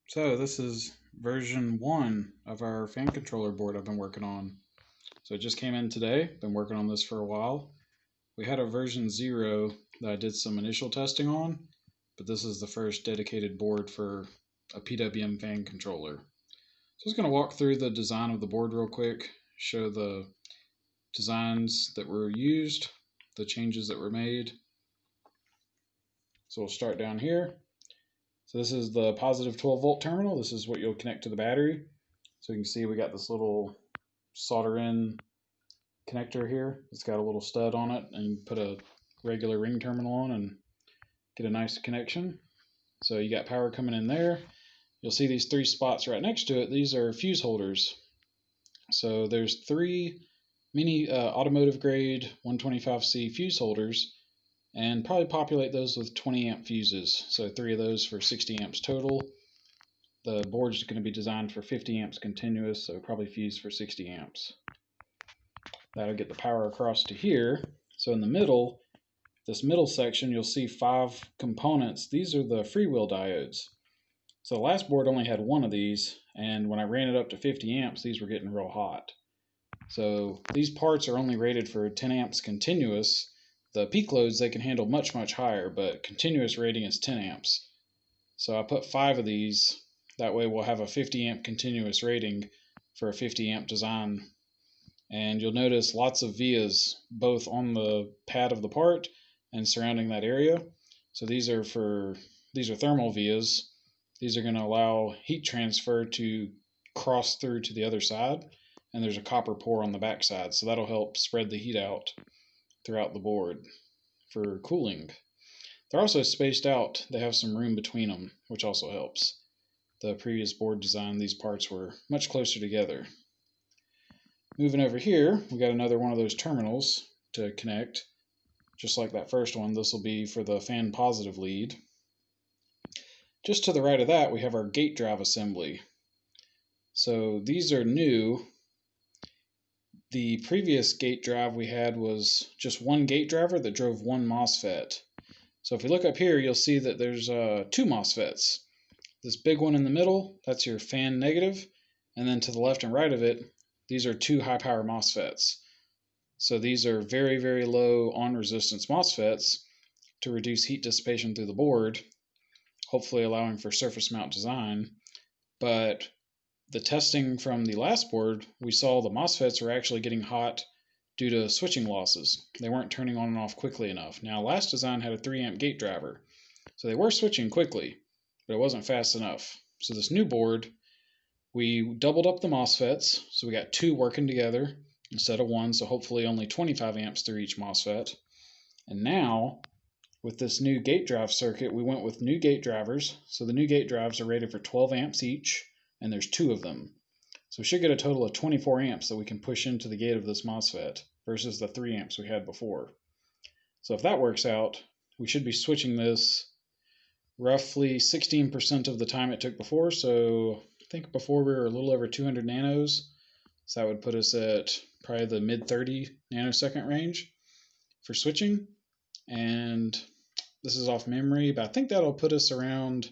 So this is version 1 of our fan controller board I've been working on. So it just came in today, been working on this for a while. We had a version 0 that I did some initial testing on, but this is the first dedicated board for a PWM fan controller. So I'm just going to walk through the design of the board real quick, show the designs that were used, the changes that were made. So we'll start down here. So this is the positive 12 volt terminal. This is what you'll connect to the battery. So you can see we got this little solder in connector here. It's got a little stud on it, and you put a regular ring terminal on and get a nice connection. So you got power coming in there. You'll see these 3 spots right next to it. These are fuse holders. So there's 3 mini automotive grade 125C fuse holders, and probably populate those with 20 amp fuses. So 3 of those for 60 amps total. The board is going to be designed for 50 amps continuous, so probably fused for 60 amps. That'll get the power across to here. So in the middle, this middle section, you'll see 5 components. These are the freewheel diodes. So the last board only had 1 of these, and when I ran it up to 50 amps, these were getting real hot. So these parts are only rated for 10 amps continuous. The peak loads, they can handle much, much higher, but continuous rating is 10 amps. So I put 5 of these. That way we'll have a 50 amp continuous rating for a 50 amp design. And you'll notice lots of vias both on the pad of the part and surrounding that area. So these are thermal vias. These are going to allow heat transfer to cross through to the other side, and there's a copper pore on the back side, so that'll help spread the heat out throughout the board for cooling. They're also spaced out. They have some room between them, which also helps. The previous board design, these parts were much closer together. Moving over here, we got another one of those terminals to connect. Just like that first one, this will be for the fan positive lead. Just to the right of that, we have our gate drive assembly. So these are new. The previous gate drive we had was just one gate driver that drove one MOSFET. So if we look up here, you'll see that there's 2 MOSFETs. This big one in the middle, that's your fan negative, and then to the left and right of it, these are 2 high power MOSFETs. So these are very, very low on resistance MOSFETs to reduce heat dissipation through the board, hopefully allowing for surface mount design. But the testing from the last board, we saw the MOSFETs were actually getting hot due to switching losses. They weren't turning on and off quickly enough. Now, last design had a 3 amp gate driver, so they were switching quickly, but it wasn't fast enough. So this new board, we doubled up the MOSFETs, so we got 2 working together instead of 1, so hopefully only 25 amps through each MOSFET. And now, with this new gate drive circuit, we went with new gate drivers. So the new gate drives are rated for 12 amps each, and there's 2 of them. So we should get a total of 24 amps that we can push into the gate of this MOSFET versus the 3 amps we had before. So if that works out, we should be switching this roughly 16% of the time it took before. So I think before we were a little over 200 nanos. So that would put us at probably the mid 30 nanosecond range for switching. And this is off memory, but I think that'll put us around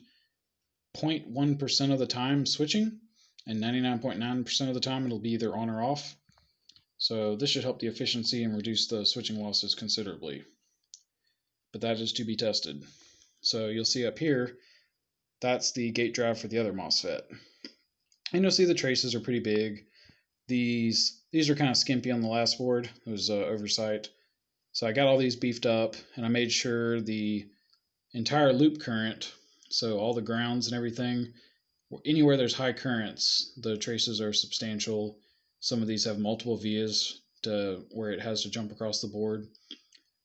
0.1% of the time switching, and 99.9% of the time it'll be either on or off. So this should help the efficiency and reduce the switching losses considerably. But that is to be tested. So you'll see up here, that's the gate drive for the other MOSFET. And you'll see the traces are pretty big. These are kind of skimpy on the last board. It was an oversight. So I got all these beefed up, and I made sure the entire loop current, so all the grounds and everything, anywhere there's high currents, the traces are substantial. Some of these have multiple vias to where it has to jump across the board.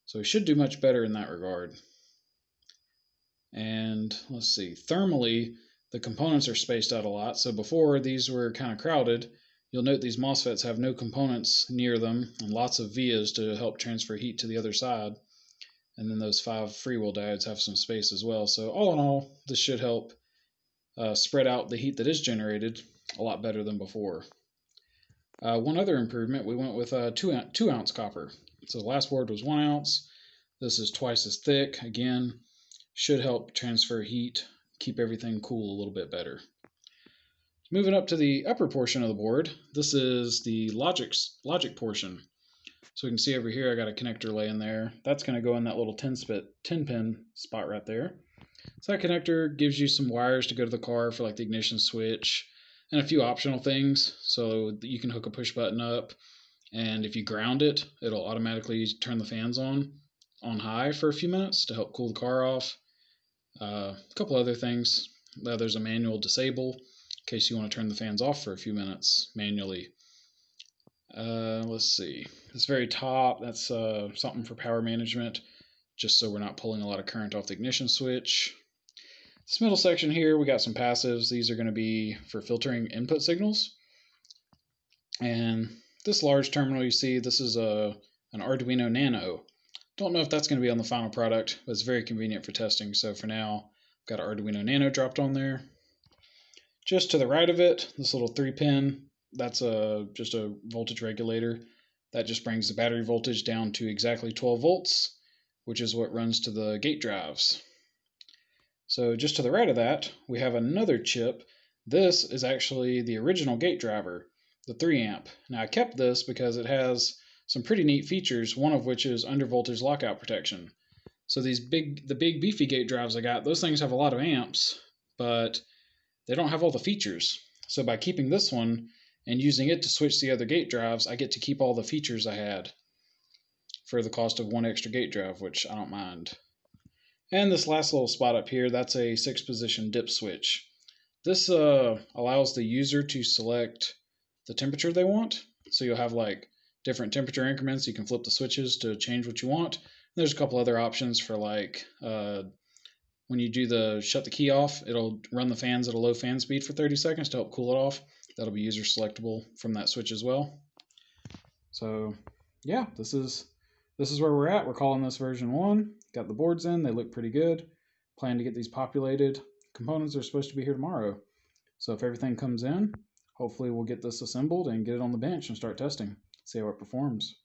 So we should do much better in that regard. And let's see, thermally, the components are spaced out a lot. So before, these were kind of crowded. You'll note these MOSFETs have no components near them and lots of vias to help transfer heat to the other side. And then those 5 freewheel diodes have some space as well. So all in all, this should help spread out the heat that is generated a lot better than before. One other improvement, we went with 2 ounce copper. So the last board was 1 ounce. This is twice as thick. Again, should help transfer heat, keep everything cool a little bit better. Moving up to the upper portion of the board, this is the logic portion. So we can see over here I got a connector laying there. That's going to go in that little 10 pin spot right there. So that connector gives you some wires to go to the car for like the ignition switch and a few optional things. So you can hook a push button up, and if you ground it, it'll automatically turn the fans on high for a few minutes to help cool the car off. A couple other things. There's a manual disable in case you want to turn the fans off for a few minutes manually. Let's see. This very top, that's something for power management, just so we're not pulling a lot of current off the ignition switch. This middle section here, we got some passives. These are going to be for filtering input signals. And this large terminal you see, this is an Arduino Nano. Don't know if that's going to be on the final product, but it's very convenient for testing. So for now, I've got an Arduino Nano dropped on there. Just to the right of it, this little 3-pin, that's just a voltage regulator. That just brings the battery voltage down to exactly 12 volts, which is what runs to the gate drives. So just to the right of that, we have another chip. This is actually the original gate driver, the 3 amp. Now I kept this because it has some pretty neat features, one of which is under voltage lockout protection. So the big beefy gate drives I got, those things have a lot of amps, but they don't have all the features. So by keeping this one and using it to switch the other gate drives, I get to keep all the features I had for the cost of one extra gate drive, which I don't mind. And this last little spot up here, that's a 6-position dip switch. This allows the user to select the temperature they want. So you'll have like different temperature increments. You can flip the switches to change what you want. And there's a couple other options for like when you do shut the key off, it'll run the fans at a low fan speed for 30 seconds to help cool it off. That'll be user selectable from that switch as well. So yeah, this is where we're at. We're calling this version 1. Got the boards in. They look pretty good. Plan to get these populated. Components are supposed to be here tomorrow. So if everything comes in, hopefully we'll get this assembled and get it on the bench and start testing. See how it performs.